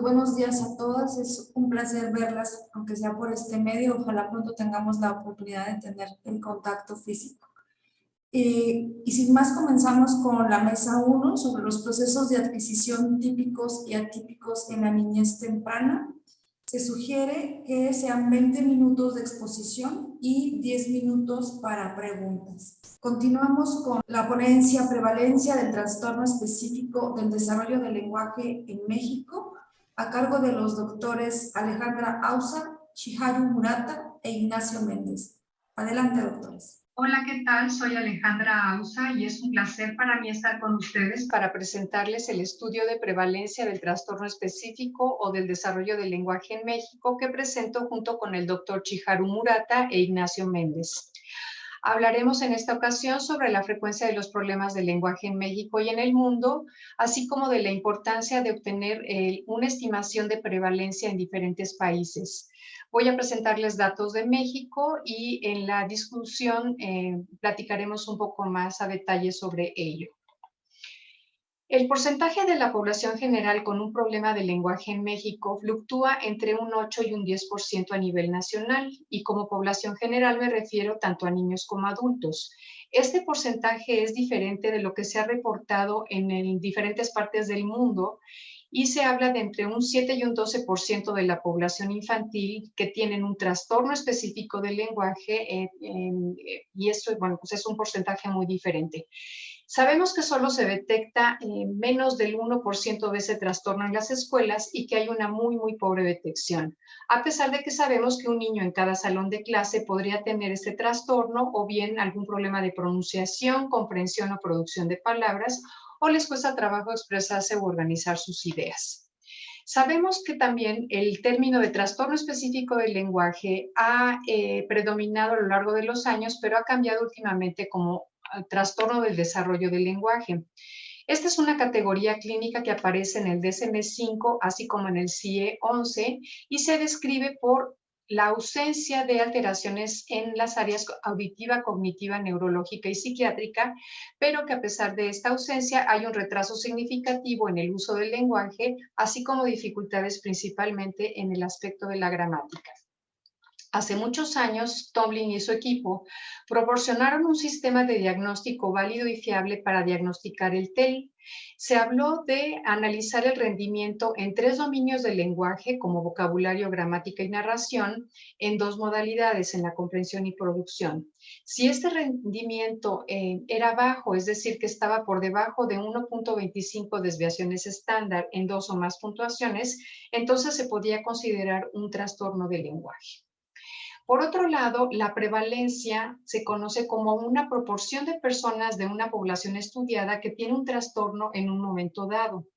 Buenos días a todas, es un placer verlas, aunque sea por este medio. Ojalá pronto tengamos la oportunidad de tener el contacto físico. Y sin más, comenzamos con la mesa 1 sobre los procesos de adquisición típicos y atípicos en la niñez temprana. Se sugiere que sean 20 minutos de exposición y 10 minutos para preguntas. Continuamos con la ponencia Prevalencia del trastorno específico del desarrollo del lenguaje en México, a cargo de los doctores Alejandra Ausa, Chiharu Murata e Ignacio Méndez. Adelante, doctores. Hola, ¿qué tal? Soy Alejandra Ausa y es un placer para mí estar con ustedes para presentarles el estudio de prevalencia del trastorno específico o del desarrollo del lenguaje en México que presento junto con el doctor Chiharu Murata e Ignacio Méndez. Hablaremos en esta ocasión sobre la frecuencia de los problemas del lenguaje en México y en el mundo, así como de la importancia de obtener una estimación de prevalencia en diferentes países. Voy a presentarles datos de México y en la discusión platicaremos un poco más a detalle sobre ello. El porcentaje de la población general con un problema de lenguaje en México fluctúa entre un 8 y un 10% a nivel nacional, y como población general me refiero tanto a niños como a adultos. Este porcentaje es diferente de lo que se ha reportado en diferentes partes del mundo, y se habla de entre un 7 y un 12% de la población infantil que tienen un trastorno específico del lenguaje, y esto, bueno, pues es un porcentaje muy diferente. Sabemos que solo se detecta menos del 1% de ese trastorno en las escuelas y que hay una muy pobre detección, a pesar de que sabemos que un niño en cada salón de clase podría tener este trastorno o bien algún problema de pronunciación, comprensión o producción de palabras, o les cuesta trabajo expresarse o organizar sus ideas. Sabemos que también el término de trastorno específico del lenguaje ha predominado a lo largo de los años, pero ha cambiado últimamente como trastorno del desarrollo del lenguaje. Esta es una categoría clínica que aparece en el DSM-5, así como en el CIE-11, y se describe por la ausencia de alteraciones en las áreas auditiva, cognitiva, neurológica y psiquiátrica, pero que a pesar de esta ausencia hay un retraso significativo en el uso del lenguaje, así como dificultades principalmente en el aspecto de la gramática. Hace muchos años, Tomlin y su equipo proporcionaron un sistema de diagnóstico válido y fiable para diagnosticar el TEL. Se habló de analizar el rendimiento en 3 dominios del lenguaje, como vocabulario, gramática y narración, en 2 modalidades, en la comprensión y producción. Si este rendimiento era bajo, es decir, que estaba por debajo de 1.25 desviaciones estándar en 2 o más puntuaciones, entonces se podía considerar un trastorno del lenguaje. Por otro lado, la prevalencia se conoce como una proporción de personas de una población estudiada que tiene un trastorno en un momento dado.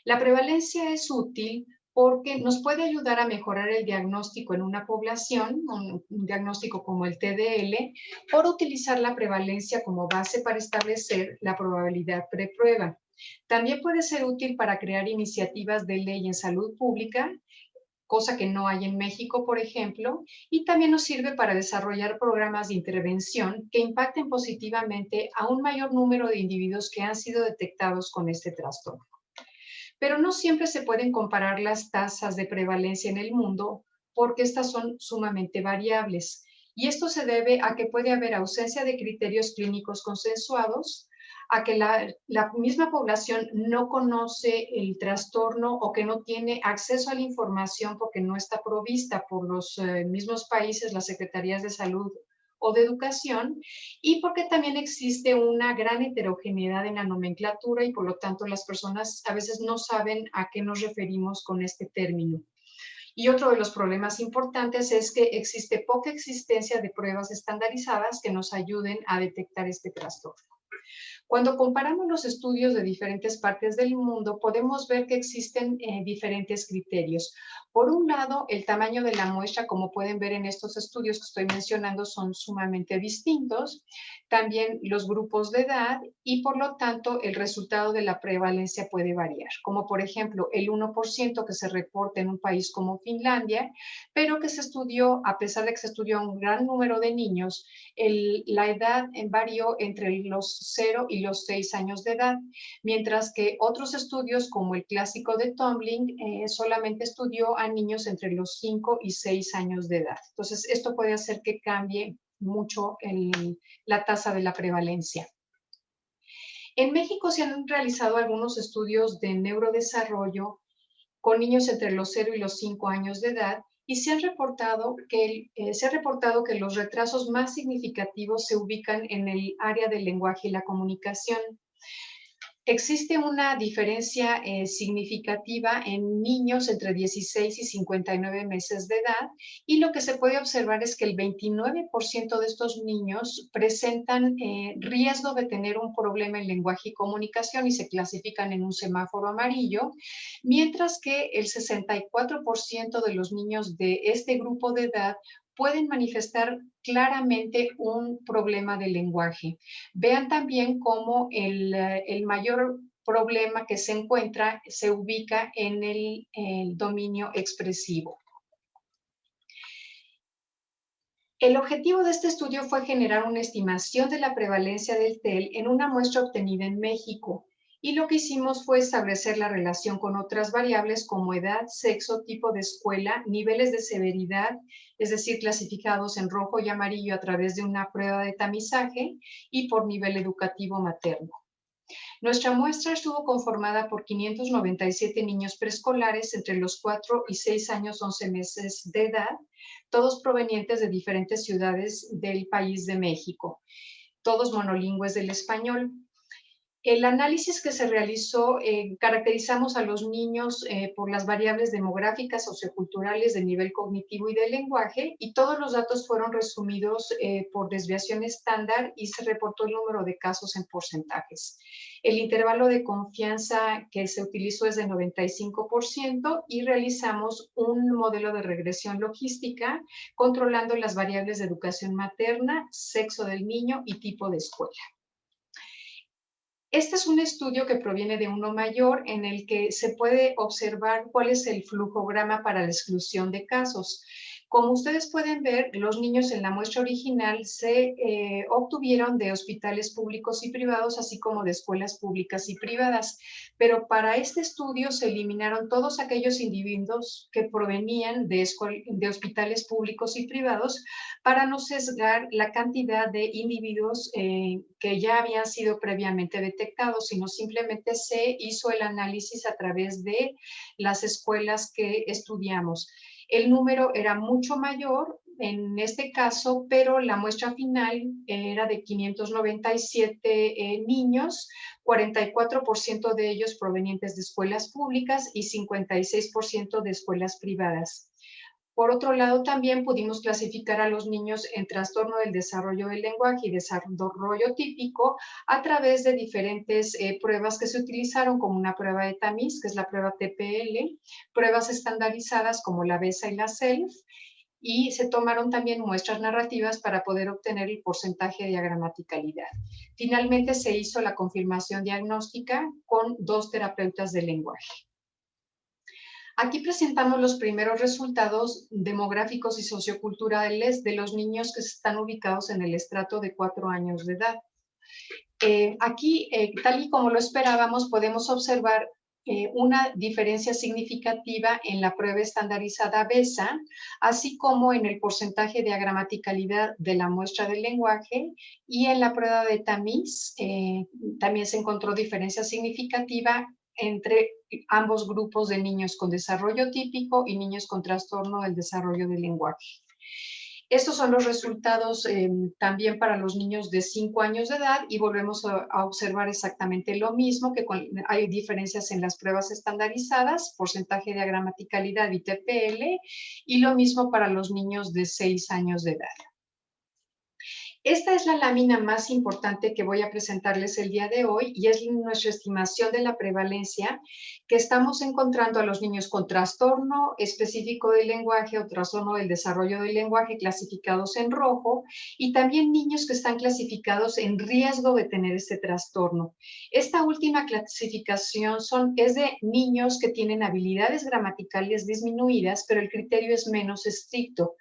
La prevalencia es útil porque nos puede ayudar a mejorar el diagnóstico en una población, un diagnóstico como el TDL, por utilizar la prevalencia como base para establecer la probabilidad preprueba. También puede ser útil para crear iniciativas de ley en salud pública, cosa que no hay en México, por ejemplo, y también nos sirve para desarrollar programas de intervención que impacten positivamente a un mayor número de individuos que han sido detectados con este trastorno. Pero no siempre se pueden comparar las tasas de prevalencia en el mundo porque estas son sumamente variables. Y esto se debe a que puede haber ausencia de criterios clínicos consensuados, a que la misma población no conoce el trastorno o que no tiene acceso a la información porque no está provista por los mismos países, las secretarías de salud o de educación, y porque también existe una gran heterogeneidad en la nomenclatura y por lo tanto las personas a veces no saben a qué nos referimos con este término. Y otro de los problemas importantes es que existe poca existencia de pruebas estandarizadas que nos ayuden a detectar este trastorno. Cuando comparamos los estudios de diferentes partes del mundo, podemos ver que existen diferentes criterios. Por un lado, el tamaño de la muestra, como pueden ver en estos estudios que estoy mencionando, son sumamente distintos. También los grupos de edad y, por lo tanto, el resultado de la prevalencia puede variar. Como, por ejemplo, el 1% que se reporta en un país como Finlandia, pero que se estudió, a pesar de que se estudió a un gran número de niños, la edad varió entre los 0 y los 6 años de edad, mientras que otros estudios como el clásico de Tomlin solamente estudió a niños entre los 5 y 6 años de edad. Entonces, esto puede hacer que cambie mucho la tasa de la prevalencia. En México se han realizado algunos estudios de neurodesarrollo con niños entre los 0 y los 5 años de edad y se ha reportado que los retrasos más significativos se ubican en el área del lenguaje y la comunicación. Existe una diferencia significativa en niños entre 16 y 59 meses de edad y lo que se puede observar es que el 29% de estos niños presentan riesgo de tener un problema en lenguaje y comunicación y se clasifican en un semáforo amarillo, mientras que el 64% de los niños de este grupo de edad pueden manifestar claramente un problema de lenguaje. Vean también cómo el mayor problema que se encuentra se ubica en el dominio expresivo. El objetivo de este estudio fue generar una estimación de la prevalencia del TEL en una muestra obtenida en México. Y lo que hicimos fue establecer la relación con otras variables como edad, sexo, tipo de escuela, niveles de severidad, es decir, clasificados en rojo y amarillo a través de una prueba de tamizaje y por nivel educativo materno. Nuestra muestra estuvo conformada por 597 niños preescolares entre los 4 y 6 años 11 meses de edad, todos provenientes de diferentes ciudades del país de México, todos monolingües del español. El análisis que se realizó, caracterizamos a los niños por las variables demográficas, socioculturales, de nivel cognitivo y de lenguaje, y todos los datos fueron resumidos por desviación estándar y se reportó el número de casos en porcentajes. El intervalo de confianza que se utilizó es de 95% y realizamos un modelo de regresión logística controlando las variables de educación materna, sexo del niño y tipo de escuela. Este es un estudio que proviene de uno mayor en el que se puede observar cuál es el flujograma para la exclusión de casos. Como ustedes pueden ver, los niños en la muestra original se obtuvieron de hospitales públicos y privados, así como de escuelas públicas y privadas. Pero para este estudio se eliminaron todos aquellos individuos que provenían de hospitales públicos y privados para no sesgar la cantidad de individuos que ya habían sido previamente detectados, sino simplemente se hizo el análisis a través de las escuelas que estudiamos. El número era mucho mayor en este caso, pero la muestra final era de 597 niños, 44% de ellos provenientes de escuelas públicas y 56% de escuelas privadas. Por otro lado, también pudimos clasificar a los niños en trastorno del desarrollo del lenguaje y desarrollo típico a través de diferentes pruebas que se utilizaron, como una prueba de tamiz, que es la prueba TPL, pruebas estandarizadas como la BESA y la SELF, y se tomaron también muestras narrativas para poder obtener el porcentaje de agramaticalidad. Finalmente se hizo la confirmación diagnóstica con 2 terapeutas de lenguaje. Aquí presentamos los primeros resultados demográficos y socioculturales de los niños que están ubicados en el estrato de 4 años de edad. Aquí, tal y como lo esperábamos, podemos observar una diferencia significativa en la prueba estandarizada BESA, así como en el porcentaje de agramaticalidad de la muestra del lenguaje, y en la prueba de tamiz también se encontró diferencia significativa entre ambos grupos de niños con desarrollo típico y niños con trastorno del desarrollo del lenguaje. Estos son los resultados también para los niños de 5 años de edad y volvemos a observar exactamente lo mismo, que hay diferencias en las pruebas estandarizadas, porcentaje de agramaticalidad y TPL, y lo mismo para los niños de 6 años de edad. Esta es la lámina más importante que voy a presentarles el día de hoy y es nuestra estimación de la prevalencia que estamos encontrando a los niños con trastorno específico del lenguaje o trastorno del desarrollo del lenguaje clasificados en rojo y también niños que están clasificados en riesgo de tener este trastorno. Esta última clasificación es de niños que tienen habilidades gramaticales disminuidas, pero el criterio es menos estricto.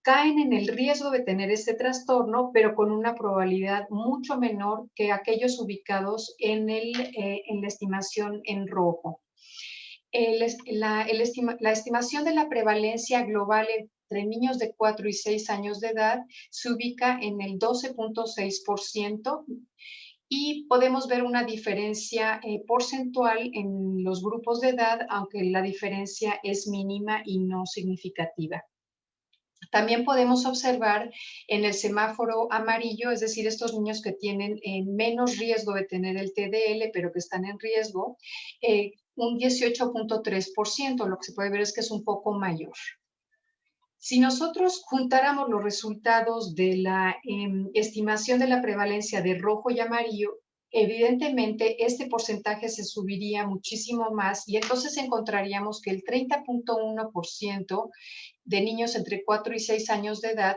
caen en el riesgo de tener este trastorno, pero con una probabilidad mucho menor que aquellos ubicados en la estimación en rojo. La estimación de la prevalencia global entre niños de 4 y 6 años de edad se ubica en el 12.6%, y podemos ver una diferencia porcentual en los grupos de edad, aunque la diferencia es mínima y no significativa. También podemos observar en el semáforo amarillo, es decir, estos niños que tienen menos riesgo de tener el TDL, pero que están en riesgo, un 18.3%, lo que se puede ver es que es un poco mayor. Si nosotros juntáramos los resultados de la estimación de la prevalencia de rojo y amarillo, evidentemente este porcentaje se subiría muchísimo más y entonces encontraríamos que el 30.1% de niños entre 4 y 6 años de edad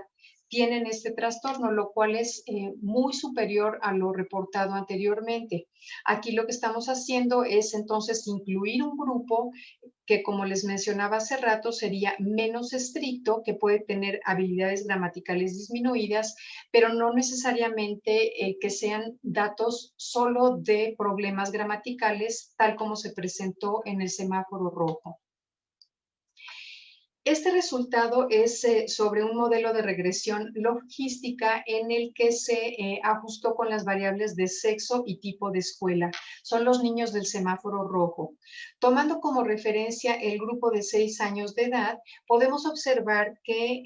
tienen este trastorno, lo cual es muy superior a lo reportado anteriormente. Aquí lo que estamos haciendo es entonces incluir un grupo que, como les mencionaba hace rato, sería menos estricto, que puede tener habilidades gramaticales disminuidas, pero no necesariamente que sean datos solo de problemas gramaticales, tal como se presentó en el semáforo rojo. Este resultado es sobre un modelo de regresión logística en el que se ajustó con las variables de sexo y tipo de escuela. Son los niños del semáforo rojo. Tomando como referencia el grupo de 6 años de edad, podemos observar que,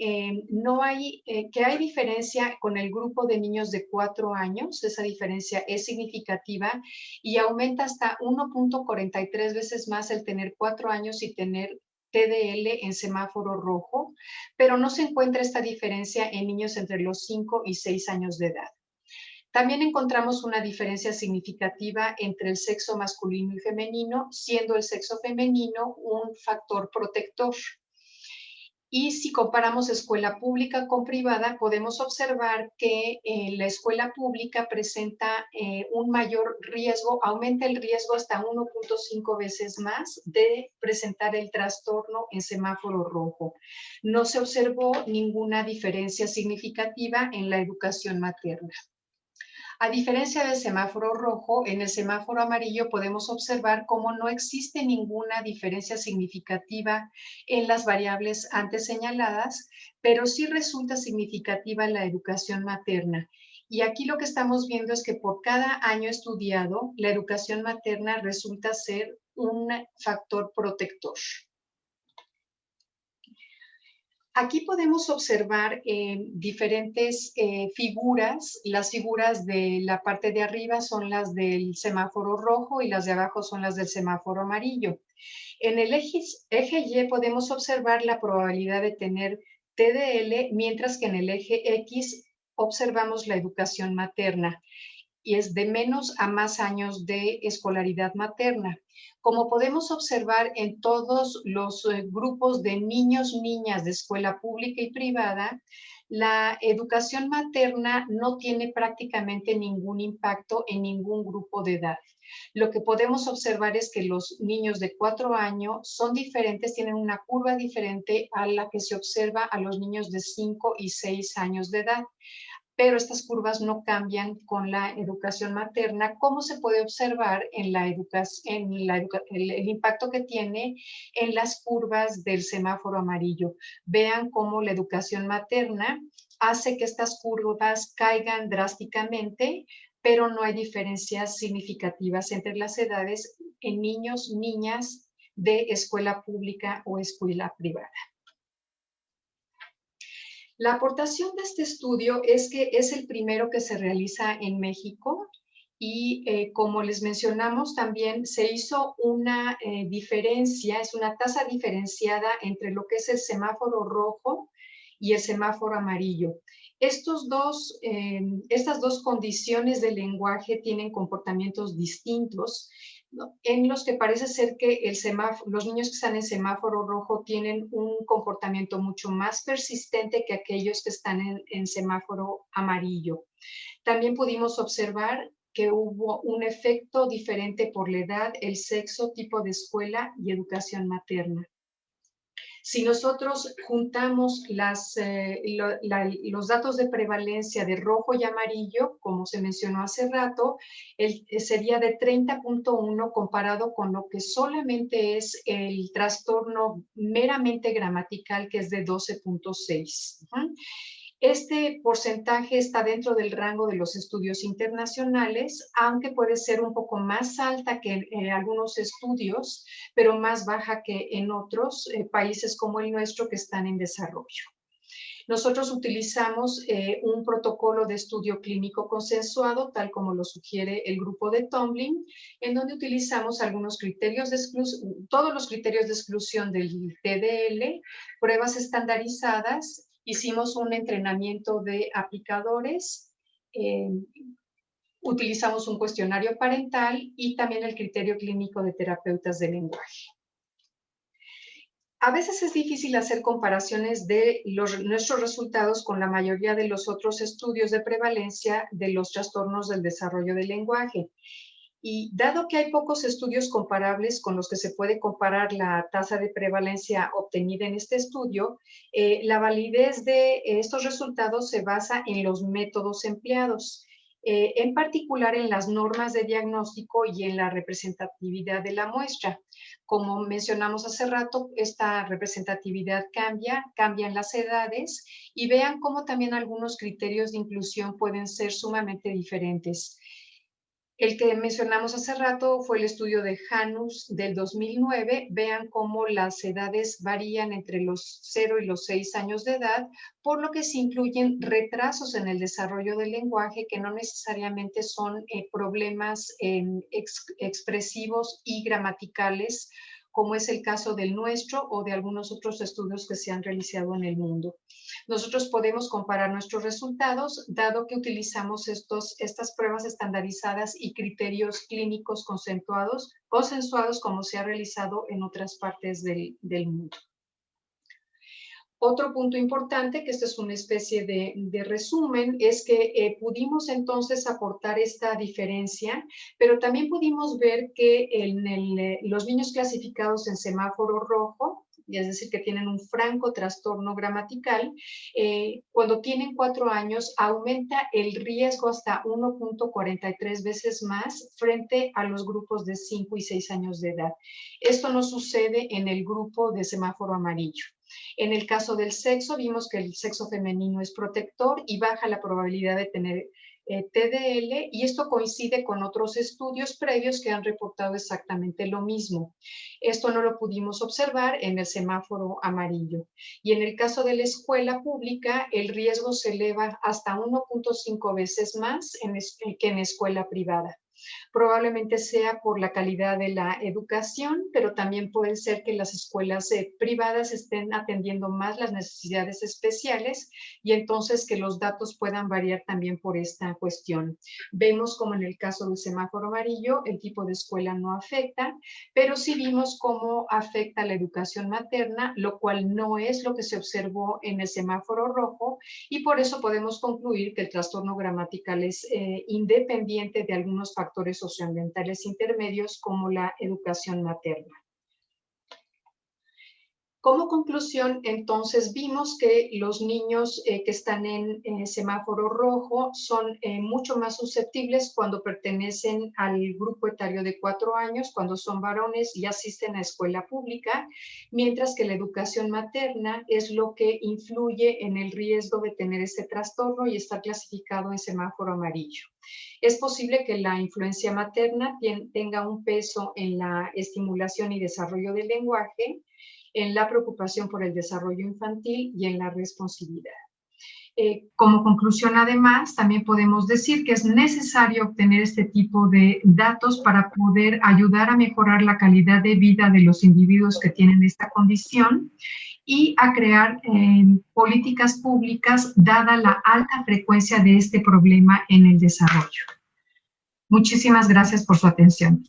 que hay diferencia con el grupo de niños de 4 años. Esa diferencia es significativa y aumenta hasta 1.43 veces más el tener 4 años y tener TDL en semáforo rojo, pero no se encuentra esta diferencia en niños entre los 5 y 6 años de edad. También encontramos una diferencia significativa entre el sexo masculino y femenino, siendo el sexo femenino un factor protector. Y si comparamos escuela pública con privada, podemos observar que la escuela pública presenta un mayor riesgo, aumenta el riesgo hasta 1.5 veces más de presentar el trastorno en semáforo rojo. No se observó ninguna diferencia significativa en la educación materna. A diferencia del semáforo rojo, en el semáforo amarillo podemos observar cómo no existe ninguna diferencia significativa en las variables antes señaladas, pero sí resulta significativa la educación materna. Y aquí lo que estamos viendo es que por cada año estudiado, la educación materna resulta ser un factor protector. Aquí podemos observar diferentes figuras. Las figuras de la parte de arriba son las del semáforo rojo y las de abajo son las del semáforo amarillo. En el eje Y podemos observar la probabilidad de tener TDL, mientras que en el eje X observamos la educación materna y es de menos a más años de escolaridad materna. Como podemos observar en todos los grupos de niños, niñas de escuela pública y privada, la educación materna no tiene prácticamente ningún impacto en ningún grupo de edad. Lo que podemos observar es que los niños de 4 años son diferentes, tienen una curva diferente a la que se observa a los niños de 5 y 6 años de edad. Pero estas curvas no cambian con la educación materna, como se puede observar en el impacto que tiene en las curvas del semáforo amarillo. Vean cómo la educación materna hace que estas curvas caigan drásticamente, pero no hay diferencias significativas entre las edades en niños, niñas de escuela pública o escuela privada. La aportación de este estudio es que es el primero que se realiza en México y como les mencionamos también se hizo una diferencia, es una tasa diferenciada entre lo que es el semáforo rojo y el semáforo amarillo. Estas dos condiciones de lenguaje tienen comportamientos distintos, ¿no? En los que parece ser que los niños que están en semáforo rojo tienen un comportamiento mucho más persistente que aquellos que están en semáforo amarillo. También pudimos observar que hubo un efecto diferente por la edad, el sexo, tipo de escuela y educación materna. Si nosotros juntamos los datos de prevalencia de rojo y amarillo, como se mencionó hace rato, sería de 30.1 comparado con lo que solamente es el trastorno meramente gramatical, que es de 12.6. Este porcentaje está dentro del rango de los estudios internacionales, aunque puede ser un poco más alta que en algunos estudios, pero más baja que en otros países como el nuestro que están en desarrollo. Nosotros utilizamos un protocolo de estudio clínico consensuado, tal como lo sugiere el grupo de Tomlin, en donde utilizamos algunos criterios de exclusión, todos los criterios de exclusión del TDL, pruebas estandarizadas. Hicimos un entrenamiento de aplicadores, utilizamos un cuestionario parental y también el criterio clínico de terapeutas de lenguaje. A veces es difícil hacer comparaciones de nuestros resultados con la mayoría de los otros estudios de prevalencia de los trastornos del desarrollo del lenguaje. Y dado que hay pocos estudios comparables con los que se puede comparar la tasa de prevalencia obtenida en este estudio, la validez de estos resultados se basa en los métodos empleados, en particular en las normas de diagnóstico y en la representatividad de la muestra. Como mencionamos hace rato, esta representatividad cambia en las edades, y vean cómo también algunos criterios de inclusión pueden ser sumamente diferentes. El que mencionamos hace rato fue el estudio de Janus del 2009. Vean cómo las edades varían entre los 0 y los 6 años de edad, por lo que se incluyen retrasos en el desarrollo del lenguaje que no necesariamente son problemas expresivos y gramaticales, como es el caso del nuestro o de algunos otros estudios que se han realizado en el mundo. Nosotros podemos comparar nuestros resultados, dado que utilizamos estas pruebas estandarizadas y criterios clínicos consensuados como se ha realizado en otras partes del mundo. Otro punto importante, que esta es una especie de resumen, es que pudimos entonces aportar esta diferencia, pero también pudimos ver que los niños clasificados en semáforo rojo, es decir, que tienen un franco trastorno gramatical, cuando tienen 4 años aumenta el riesgo hasta 1.43 veces más frente a los grupos de 5 y 6 años de edad. Esto no sucede en el grupo de semáforo amarillo. En el caso del sexo, vimos que el sexo femenino es protector y baja la probabilidad de tener TDL, y esto coincide con otros estudios previos que han reportado exactamente lo mismo. Esto no lo pudimos observar en el semáforo amarillo. Y en el caso de la escuela pública, el riesgo se eleva hasta 1.5 veces más que en escuela privada. Probablemente sea por la calidad de la educación, pero también puede ser que las escuelas privadas estén atendiendo más las necesidades especiales, y entonces que los datos puedan variar también por esta cuestión. Vemos como en el caso del semáforo amarillo, el tipo de escuela no afecta, pero sí vimos cómo afecta la educación materna, lo cual no es lo que se observó en el semáforo rojo, y por eso podemos concluir que el trastorno gramatical es independiente de algunos factores socioambientales intermedios como la educación materna. Como conclusión, entonces, vimos que los niños que están en semáforo rojo son mucho más susceptibles cuando pertenecen al grupo etario de 4 años, cuando son varones y asisten a escuela pública, mientras que la educación materna es lo que influye en el riesgo de tener este trastorno y está clasificado en semáforo amarillo. Es posible que la influencia materna tenga un peso en la estimulación y desarrollo del lenguaje, en la preocupación por el desarrollo infantil y en la responsividad. Como conclusión, además, también podemos decir que es necesario obtener este tipo de datos para poder ayudar a mejorar la calidad de vida de los individuos que tienen esta condición y a crear políticas públicas dada la alta frecuencia de este problema en el desarrollo. Muchísimas gracias por su atención.